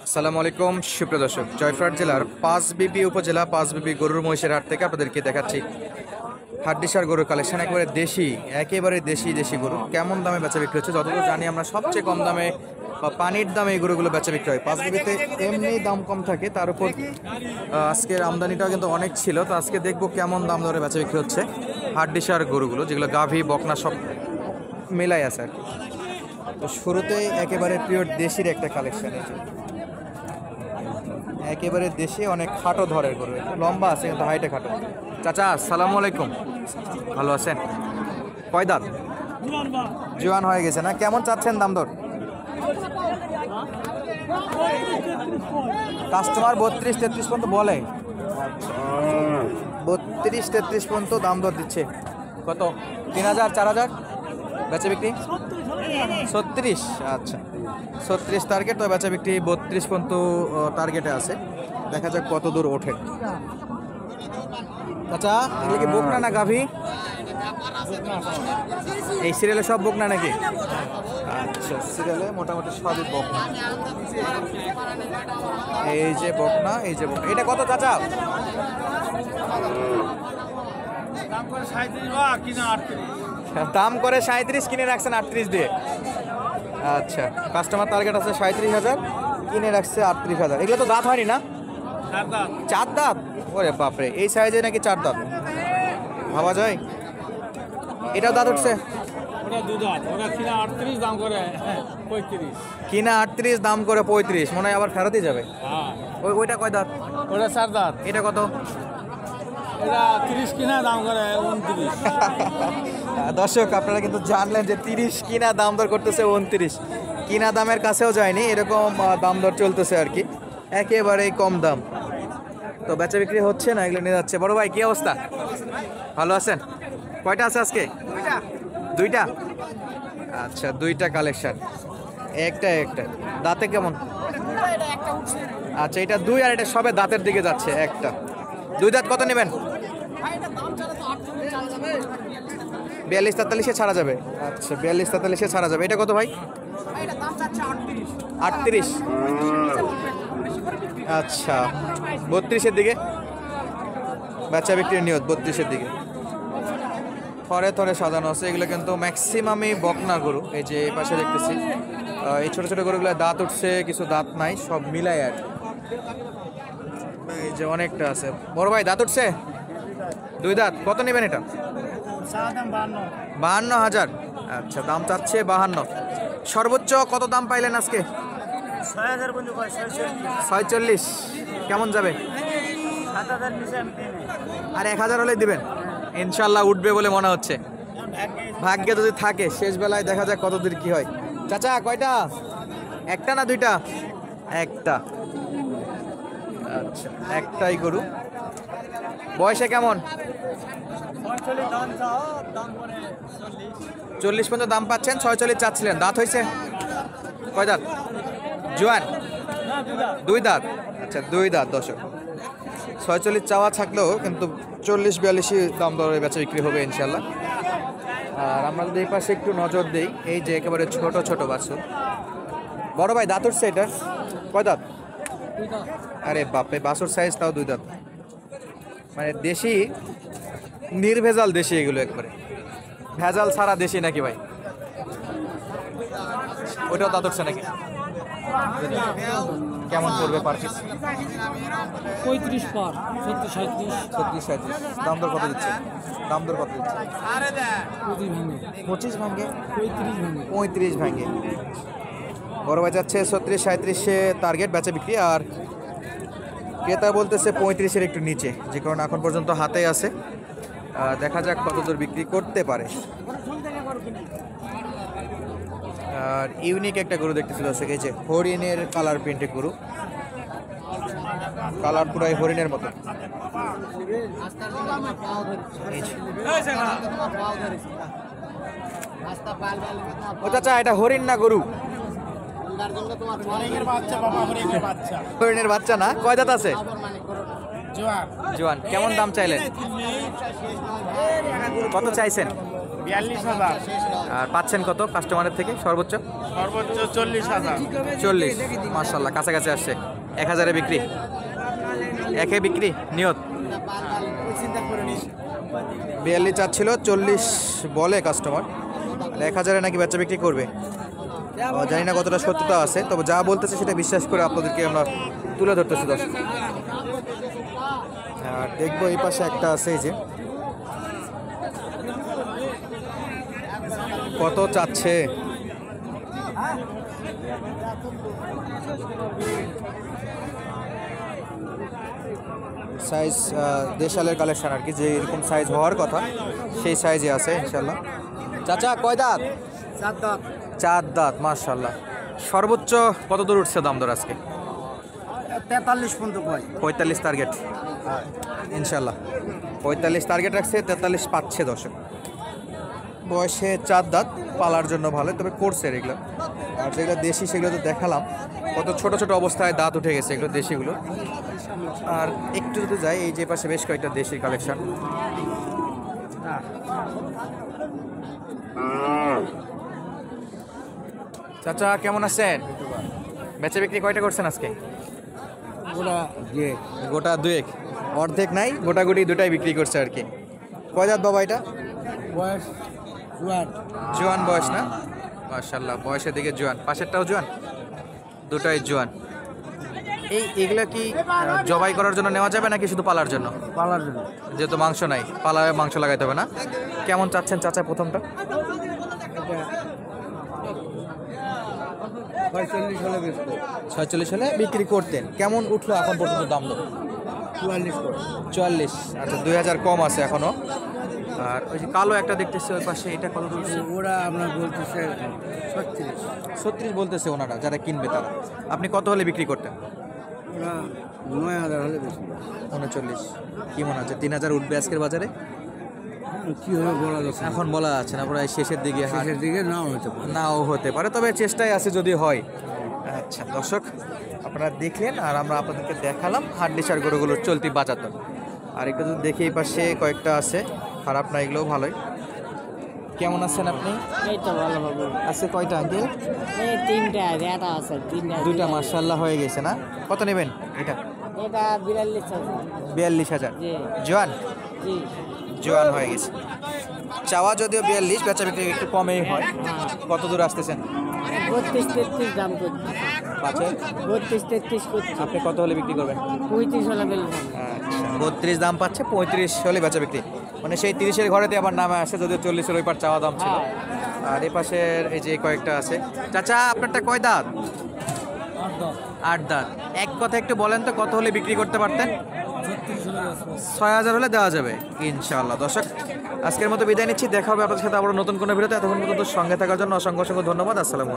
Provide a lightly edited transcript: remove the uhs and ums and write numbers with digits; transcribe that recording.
আসসালামু আলাইকুম সুপ্রিয় দর্শক, জয়পুরহাট জেলার পাঁচবিবি উপজেলা পাঁচবিবি গরুর মহিষের হাট থেকে আপনাদেরকে দেখাচ্ছি হাড্ডিসার গরুর কালেকশন। একেবারে দেশি গরু কেমন দামে বেচা বিক্রি হচ্ছে যতদূর জানি আমরা সবচেয়ে কম দামে বা পানির দামে এই গরুগুলো বেচা বিক্রি হয়। পাঁচবিবিতে এমনি দাম কম থাকে, তার উপর আজকের আমদানিটাও কিন্তু অনেক ছিল। তো আজকে দেখবো কেমন দাম ধরে বেচা বিক্রি হচ্ছে হাড্ডিসার গরুগুলো, যেগুলো গাভী বকনা সব মেলাই আছে আর কি। তো শুরুতেই একেবারে পিওর দেশির একটা কালেকশন, একেবারে দেশে অনেক খাটো ধরের গরু, লম্বা আছে কিন্তু হাইটে খাটো। চাচা আসসালামু আলাইকুম, ভালো আছেন? কয় দাঁত? জোয়ান হয়ে গেছে না? কেমন চাচ্ছেন দাম দর? কাস্টমার 32-33 পর্যন্ত বলে, 32-33 পর্যন্ত দাম দর দিচ্ছে। কত? 3000 4000 বেচা বিক্রি 36। আচ্ছা 36 টার্গেট, তো বেচা বিক্রি 32 পর্যন্ত টার্গেটে আছে। দেখা যাক কত দূর ওঠে। আচ্ছা এগুলো কি বকনা না গাভী? এই সিরিয়ালে সব বকনা নাকি? আচ্ছা সিরিয়ালে মোটামুটি সবই বকনা। এই যে বকনা, এই যে বকনা। এটা কত চাচা? দাম করে 37, কিনে রাখছেন 38 দিয়ে। আচ্ছা কাস্টমার টার্গেট আছে 37,000, কিনে রাখছে 38,000। এগুলো তো দাঁত হয়নি না? 4 দাঁত? ওরে বাপরে, এই সাইজে নাকি 4 দাঁত? ভাবা যায়। এটাও দাঁত উঠছে? কিনা 38, দাম করে 35, মনে হয় আবার ফেরতই যাবে। ওইটা কয় দাঁত? ওটা 4 দাঁত। এটা কত? এটা 30 কিনা, দাম করে 29। দর্শক আপনারা কিন্তু জানলেন যে 30 কিনা, দাম দর করতেছে 29। কিনা দামের কাছেও যায়নি, এরকম দাম দর চলতেছে আর কি, একেবারেই কম দাম। তো বেচা বিক্রি হচ্ছে না, এগুলো নিয়ে যাচ্ছে। বড় ভাই কি অবস্থা, ভালো আছেন? কয়টা আছে আজকে? দুইটা। আচ্ছা দুইটা কালেকশন, একটা দাঁতে কেমন? আচ্ছা এটা 2 আর এটা সবে দাঁতের দিকে যাচ্ছে। একটা 2 দাঁত কত নেবেন? 42-43-এ ছাড়া যাবে। আচ্ছা 42-43-এ ছাড়া যাবে। এটা কত ভাই? 38। আচ্ছা 32-এর দিকে বেচা বিক্রির নিয়ত, 32-এর দিকে। থরে থরে সাজানো আছে, এগুলো কিন্তু ম্যাক্সিমামই বকনা গরু। এই যে এই পাশে দেখতেছি এই ছোট ছোট গরুগুলো দাঁত উঠছে, কিছু দাঁত নাই, সব মিলাই আর এই যে অনেকটা আছে। বড় ভাই দাঁত উঠছে? 2 দাঁত। কত নেবেন এটা? 52,000। আচ্ছা দাম চাচ্ছে 52। সর্বোচ্চ কত দাম পাইলেন আজকে? 46। কেমন যাবে? আর 1000 হলে দিবেন? ইনশাল্লাহ উঠবে বলে মনে হচ্ছে, ভাগ্যে যদি থাকে। শেষ বেলায় দেখা যাক কত দূর কি হয়। চাচা কয়টা? একটা না দুইটা? একটা। আচ্ছা একটাই গরু। বয়সে কেমন? 40 পর্যন্ত দাম পাচ্ছেন, 46 চাচ্ছিলেন। দাঁত হয়েছে? কয় দাঁত? জোয়ান? 2 দাঁত। আচ্ছা 2 দাঁত। দর্শক 46 চাওয়া থাকলেও কিন্তু 40-42 দাম দরে বেচা বিক্রি হবে ইনশাল্লাহ। আর আমরা যদি এই পাশে একটু নজর দিই, এই যে একেবারে ছোট ছোট বাছুর। বড় ভাই দাঁত উঠছে? এটা কয় দাঁত? আরে বাপরে, বাছুর সাইজ তাও 2 দাঁত। মানে দেশি, নির্ভেজাল দেশি এগুলো, একবারে ভেজাল ছাড়া দেশি নাকি ভাই? ওইটাও দাঁত উঠছে নাকি? কেমন পড়বে পার পিস? 35 পার 37 দাম দর কত দিচ্ছে? 25 ভাঙে, 35 ভাঙে। বড় ভাই যাচ্ছে 36-37-এ টার্গেট বেচা বিক্রি, আর ক্রেতা বলতেছে 35-এর একটু নিচে, যে কারণে এখন পর্যন্ত হাতে আছে। দেখা যাক কত দূর বিক্রি করতে পারে। আর ইউনিক একটা গরু দেখতেছিল, এই যে হরিণের কালার প্রিন্টের গরু, কালার পুরাই হরিণের মতো। ও চাচা এটা হরিণ না গরু? হরিণের বাচ্চা না? কয় দাঁত আছে? জোয়ান। কেমন দাম চাইলেন? কত চাইছেন? 42,000। আর পাচ্ছেন কত কাস্টমারের থেকে সর্বোচ্চ? সর্বোচ্চ 40,000। 40, মাশাআল্লাহ কাছাকাছি আসছে। 1000-এ বিক্রি, একে বিক্রি নিয়ত। 42 চাচ্ছিল, 40 বলে কাস্টমার। 1000-এ নাকি বেচা বিক্রি করবে। জানি না কতটা সত্যতা আছে, তবে যা বলতেছে সেটা বিশ্বাস করে আপনাদেরকে আমরা তুলে ধরতেছি দর্শক। আর দেখবো এই পাশে একটা আছে, এই যে কত চাচ্ছে। সাইজ দেশালের কালেকশন আর কি, যে এরকম সাইজ হওয়ার কথা সেই সাইজে আছে ইনশাল্লাহ। চাচা কয় দাঁত? 4 দাঁত। 4 দাঁত, মাশাল্লাহ। সর্বোচ্চ কত দূর উঠছে দাম দর আজকে? 43 পর্যন্ত কয়। 45 টার্গেট ইনশাল্লাহ। 45 টার্গেট রাখছে, 43 পাচ্ছে দর্শক। বয়সে 4 দাঁত, পালার জন্য ভালো, তবে করছে এগুলো। আর যেগুলো দেশি সেগুলো তো দেখালাম, কত ছোট ছোট অবস্থায় দাঁত উঠে গেছে এগুলো দেশিগুলো। আর একটু যদি যাই, এই যে পাশে বেশ কয়েকটা দেশির কালেকশন। চাচা কেমন আছেন? বেচা বিক্রি কয়টা করছেন আজকে? গোটা দুয়েক, অর্ধেক নাই, গোটাগুটি দুটাই বিক্রি করছে আর কি। কয় দাঁত বাবা এটা? বয়স জোয়ান বয়স না? মাশাআল্লাহ, বয়সের দিকে জোয়ান। পাশেরটাও জোয়ান, দুটাই জোয়ান। এগুলা কি জবাই করার জন্য নেওয়া যাবে নাকি শুধু পালার জন্য? পালার জন্য। যেহেতু মাংস নাই, পালায় মাংস লাগাইতে হবে না। কেমন চাচ্ছেন চাচা প্রথমটা? 45 হলে বেচবো। 46 হলে বিক্রি করতেন। কেমন উঠলো এখন পর্যন্ত দাম দর? 44। আচ্ছা, 2000 কম আছে এখনো। আর ওই যে কালো একটা দেখতেছি ওই পাশে, এটা কত দূর? ওরা আপনার বলতেছে 36। 36 বলতেছে ওনারা, যারা কিনবে তারা। আপনি কত হলে বিক্রি করতেন? ওরা 9000 হলে বেচবো। 39। কি মনে হচ্ছে 3000 উঠবে আজকের বাজারে? কি হবে বলা যাচ্ছে না। এখন বলা যাচ্ছে না, প্রায় শেষের দিকে হাট। শেষের দিকে নাও হতে পারে। নাও হতে পারে, তবে চেষ্টায় আছে যদি হয়। আচ্ছা দর্শক, আপনারা দেখলেন আর আমরা আপনাদেরকে দেখালাম হাড্ডিসার গরুগুলোর চলতি বাজার দর। আর একটু যদি দেখি এই পাশে কয়েকটা আছে, খারাপ না, এগুলোও ভালোই। কেমন আছেন আপনি? এই তো ভালো বাবু। আছে কয়টা আঙ্কেল? এই 3টা এটা আছে, 3টা। 2টা মাশাআল্লাহ হয়ে গেছে না? কত নেবেন এটা? এটা 42 আছে। 42,000। জি জোয়ান? জি। জোয়ান হয়ে গেছে। চাওয়া যদিও 42, বেচা বিক্রি একটু কমেই হয়। হ্যাঁ। কত দূর আসতেছেন? 32-33 দাম করছে। পাঁচে 32-33 করছে। আপনি কত হলে বিক্রি করবেন? 35 হলে বেলবেন। আচ্ছা, 32 দাম পাচ্ছে, 35 হলে বেচা বিক্রি। মানে সেই 30-এর ঘরেতে আবার নামে আসে, যদিও 40-এর ওই পার চাওয়া দাম ছিল। আর এই পাশের এই যে কয়েকটা আছে। চাচা আপনারটা কয় দাঁত? 8 দাঁত। এক কথা একটু বলেন তো, কত হলে বিক্রি করতে পারতেন? 6000 হলে দেওয়া যাবে ইনশাআল্লাহ। দর্শক, আজকের মতো বিদায় নিচ্ছি। দেখা হবে আপনাদের সাথে আবার নতুন কোনো ভিডিওতে। এতক্ষণ পর্যন্ত সঙ্গে থাকার জন্য অসংখ্য অসংখ্য ধন্যবাদ। আসসালামু আলাইকুম।